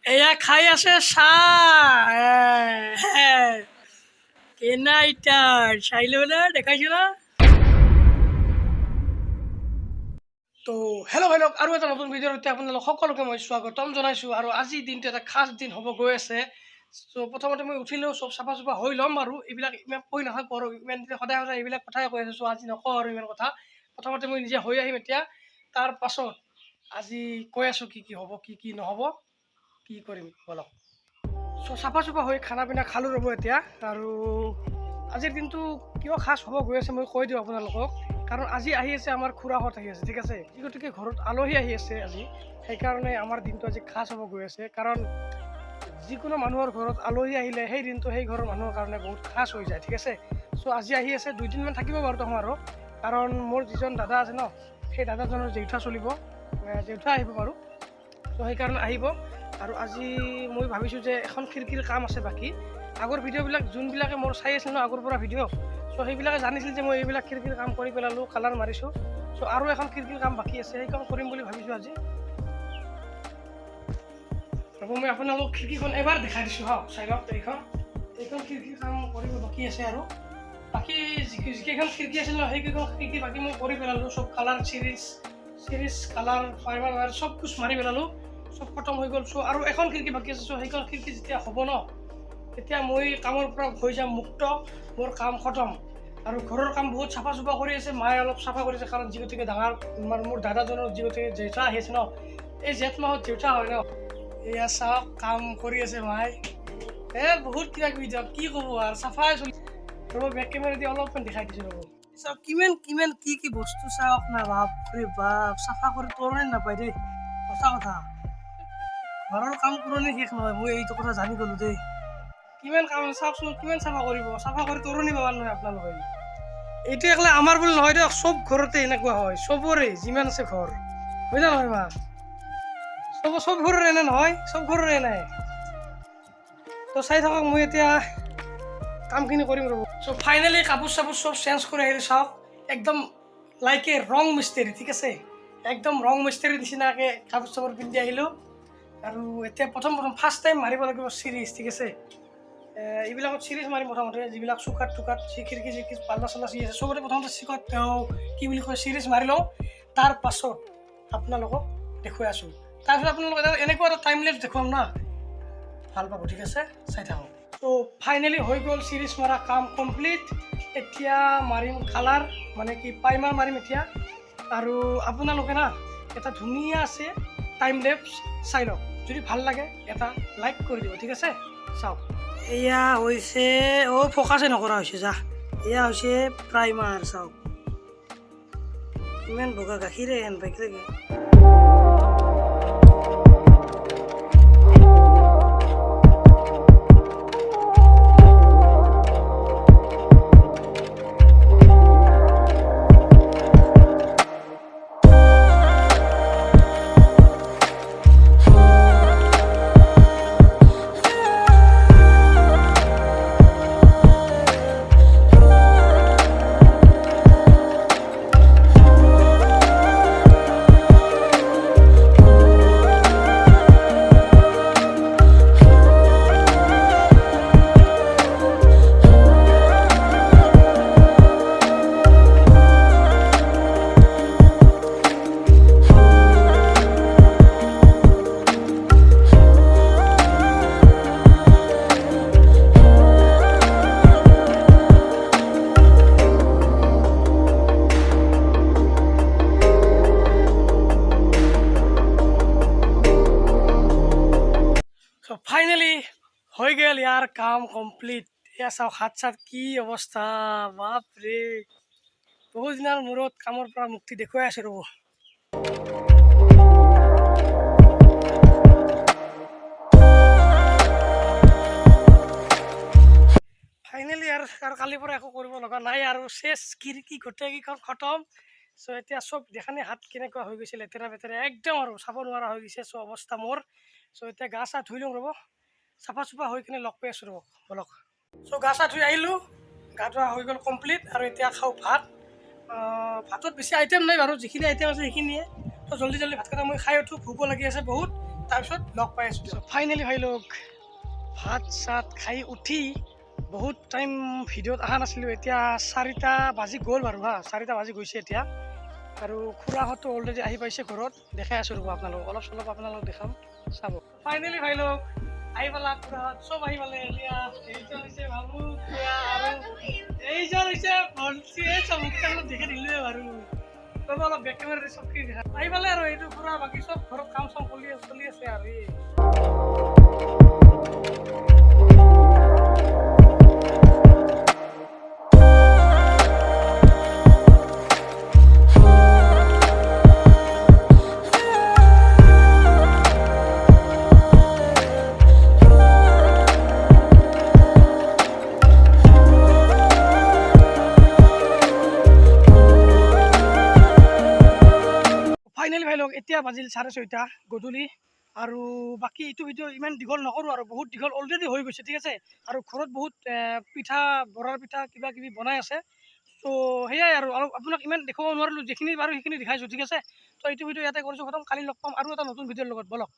এয়া খাই আছে চাহ কেনাইটাৰ চাইলো না দেখাইছো না। তো হেল্ল' আৰু এটা নতুন ভিডিঅ'ৰ সৈতে আপোনালোক সকলোকে মই স্বাগতম জনাইছোঁ। আৰু আজিৰ দিনটো এটা খাস দিন হ'ব গৈ আছে। চ' প্ৰথমতে মই উঠিলেও চব চাফা চুফা হৈ ল'ম আৰু এইবিলাক ইমান কৈ নাথাকোঁ আৰু ইমান সদায় সদায় এইবিলাক কথাই কৈ আছোঁ। চ' আজি নকওঁ আৰু ইমান কথা। প্ৰথমতে মই নিজে হৈ আহিম এতিয়া, তাৰ পাছত আজি কৈ আছোঁ কি কি হ'ব কি কি নহ'ব কি কৰিম বলক। চ' চাফা চুফা হৈ খানা পিনা খালোঁ ৰ'ব এতিয়া। আৰু আজিৰ দিনটো কিয় খাস হ'ব গৈ আছে মই কৈ দিওঁ আপোনালোকক। কাৰণ আজি আহি আছে আমাৰ খুৰাহঁত আহি আছে, ঠিক আছে। গতিকে ঘৰত আলহী আহি আছে আজি, সেইকাৰণে আমাৰ দিনটো আজি খাস হ'ব গৈ আছে। কাৰণ যিকোনো মানুহৰ ঘৰত আলহী আহিলে সেই দিনটো সেই ঘৰৰ মানুহৰ কাৰণে বহুত খাস হৈ যায়, ঠিক আছে। চ' আজি আহি আছে, 2 দিনমান থাকিব বাৰু তখন আৰু। কাৰণ মোৰ যিজন দাদা আছে ন, সেই দাদাজনৰ জেউঠা চলিব, জেউঠা আহিব বাৰু। চ' সেইকাৰণে আহিব। আৰু আজি মই ভাবিছোঁ যে এখন খিৰিকীৰ কাম আছে বাকী। আগৰ ভিডিঅ'বিলাক যোনবিলাকে মোৰ চাই আছিল ন আগৰ পৰা ভিডিঅ', চ' সেইবিলাকে জানিছিল যে মই এইবিলাক খিৰিকীৰ কাম কৰি পেলালোঁ, কালাৰ মাৰিছোঁ। চ' আৰু এখন খিৰিকীৰ কাম বাকী আছে, সেইখন কৰিম বুলি ভাবিছোঁ আজি। ৰ'ব মই আপোনালোক খিৰিকীখন এবাৰ দেখাই দিছোঁ হা, চাই লওক এইখন খিৰিকীৰ কাম কৰিব বাকী আছে। আৰু বাকী যিকেইখন খিৰিকী আছিল ন সেইকেইখন খিৰিকী বাকী মই কৰি পেলালোঁ। চব colour series colour fibre wire চব কুছ মাৰি পেলালোঁ, চব খতম হৈ গ'ল। চ' আৰু এখন খিৰিকী বাকী আছে। চ' সেইখন খিৰিকী যেতিয়া হ'ব ন, তেতিয়া মই কামৰ পৰা হৈ যাম মুক্ত, মোৰ কাম খতম। আৰু ঘৰৰ কাম বহুত চাফা চুফা কৰি আছে, মায়ে অলপ চাফা কৰিছে। কাৰণ যিগতিকে ডাঙৰ মোৰ দাদাজনৰ যিগতিকে জেঠা আহি আছে ন, এই জেঠ মাহত জেঠা হয় ন, এয়া চাওক কাম কৰি আছে মায়ে। বহুত কিবা কিবি দিয়ক, কি ক'ব আৰু চাফাই চলি। ৰ'ব বেক কেমেৰা দি অলপমান দেখাই দিছোঁ ৰ'ব। চাওক কিমান কি বস্তু চাওক না, বাপৰে বাপ, চাফা কৰি তৰণে নাপায় দেই, সঁচা কথা। ঘৰৰ কাম পুৰণি শেষ নহয়, মই এইটো কথা জানি গ'লোঁ দেই। কিমান কাম চাওকচোন, কিমান চাফা কৰিব, চাফা কৰি তৰণি পাব নহয় আপোনালোকে। এইটো একলা আমাৰ বুলি নহয় দিয়ক, চব ঘৰতে এনেকুৱা হয়, চবৰে যিমান আছে ঘৰ, হয় না নহয় মা? চব ঘৰৰে এনে নহয়, চব ঘৰৰে এনে। তো চাই থাকক, মই এতিয়া কামখিনি কৰিম ৰ'ব। চ' ফাইনেলি কাপোৰ চাপোৰ চব চেঞ্জ কৰি আহিলোঁ। চাওক একদম লাইকে ৰং মিস্ত্ৰী, ঠিক আছে। একদম ৰং মিস্ত্ৰীৰ নিচিনাকৈ কাপোৰ চাপোৰ পিন্ধি আহিলোঁ। আৰু এতিয়া প্ৰথম ফাৰ্ষ্ট টাইম মাৰিব লাগিব চিৰিজ, ঠিক আছে। এইবিলাকত চিৰিজ মাৰিম প্ৰথমতে, যিবিলাক চুকাত টুকাত খিৰিকী পাল্লা চাল্লা চিৰি আছে চবতে প্ৰথমতে কি বুলি কয় চিৰিজ মাৰি লওঁ। তাৰ পাছত আপোনালোকক দেখুৱাই আছোঁ। তাৰপিছত আপোনালোকক এনেকুৱা এটা টাইম লেপছ দেখুৱাম না, ভাল পাব, ঠিক আছে, চাই থাকক। ত' ফাইনেলি হৈ গ'ল চিৰিজ মাৰা কাম কমপ্লিট। এতিয়া মাৰিম কালাৰ, মানে কি প্ৰাইমাৰ মাৰিম এতিয়া। আৰু আপোনালোকে না এটা ধুনীয়া আছে টাইম লেপছ চাই লওক, যদি ভাল লাগে এটা লাইক কৰি দিব, ঠিক আছে। চাওক এয়া হৈছে, ফ'কাছে নকৰা হৈছে, যা এয়া হৈছে প্ৰাইমাৰ। চাওক ইমান বগা, গাখীৰে হেন পাইছে। ফাইনেলি হৈ গ'ল ইয়াৰ কাম কমপ্লিট। এয়া চাওক হাত চাত কি অৱস্থা, বাপৰে। বহুত দিনৰ মূৰত কামৰ পৰা মুক্তি দেখুৱাই আছোঁ ৰ'ব। ফাইনেলি আৰু কালিৰ পৰা একো কৰিব লগা নাই আৰু, চেচ খিৰিকী গোটেইকেইখন খতম। চ' এতিয়া চব দেখানে হাত কেনেকুৱা হৈ গৈছে, লেতেৰা বেতেৰা একদম আৰু চাব নোৱাৰা হৈ গৈছে। চ' অৱস্থা মোৰ। চ' এতিয়া গা চা ধুই লওঁ ৰ'ব, চাফা চুফা হৈ কিনে লগ পাই আছোঁ ৰ'ব, বলক। চ' গা চা ধুই আহিলোঁ, গা ধোৱা হৈ গ'ল কমপ্লিট। আৰু এতিয়া খাওঁ ভাত। ভাতত বেছি আইটেম নাই বাৰু, যিখিনি আইটেম আছে সেইখিনিয়ে। ত' জল্দি ভাতকেইটা মই খাই উঠোঁ, ভোকো লাগি আছে বহুত। তাৰপিছত লগ পাই আছোঁ। ফাইনেলি ভাই লগ ভাত চাত খাই উঠি বহুত টাইম ভিডিঅ'ত অহা নাছিলোঁ, এতিয়া 4টা বাজি গ'ল বাৰু হা, 4টা বাজি গৈছে এতিয়া। আৰু খুৰাহঁতো অলৰেডি আহি পাইছে ঘৰত, দেখাই আছোঁ ৰ'ব আপোনালোকক, অলপ চলপ আপোনালোকক দেখাম চাব। ফাইনেলি ভাই লগ আহি পালা, খুৰাহঁত চব আহি পালে। এতিয়া এইজন হৈছে বাবু খুৰা আৰু এইজন হৈছে ভণ্টি, চবকে দেখি দিলোৱে বাৰু। তবে অলপ বেক কেমেৰাৰে চবখিনি দেখা আহি পালে আৰু এইটো খুৰা, বাকী চব ঘৰত কাম চাম চলি আছে আৰু এই ফাইনেলি ভাই লগ এতিয়া বাজিল 6:30 গধূলি। আৰু বাকী এইটো ভিডিঅ' ইমান দীঘল নকৰোঁ আৰু, বহুত দীঘল অলৰেডি হৈ গৈছে, ঠিক আছে। আৰু ঘৰত বহুত পিঠা, বৰাৰ পিঠা কিবা কিবি বনাই আছে। ত' সেয়াই আৰু আপোনাক ইমান দেখুৱাব নোৱাৰিলোঁ, যিখিনি বাৰু সেইখিনি দেখাইছোঁ, ঠিক আছে। ত' এইটো ভিডিঅ' ইয়াতে কৰিছোঁ খতম, কালি লগ পাম আৰু এটা নতুন ভিডিঅ'ৰ লগত, বলক।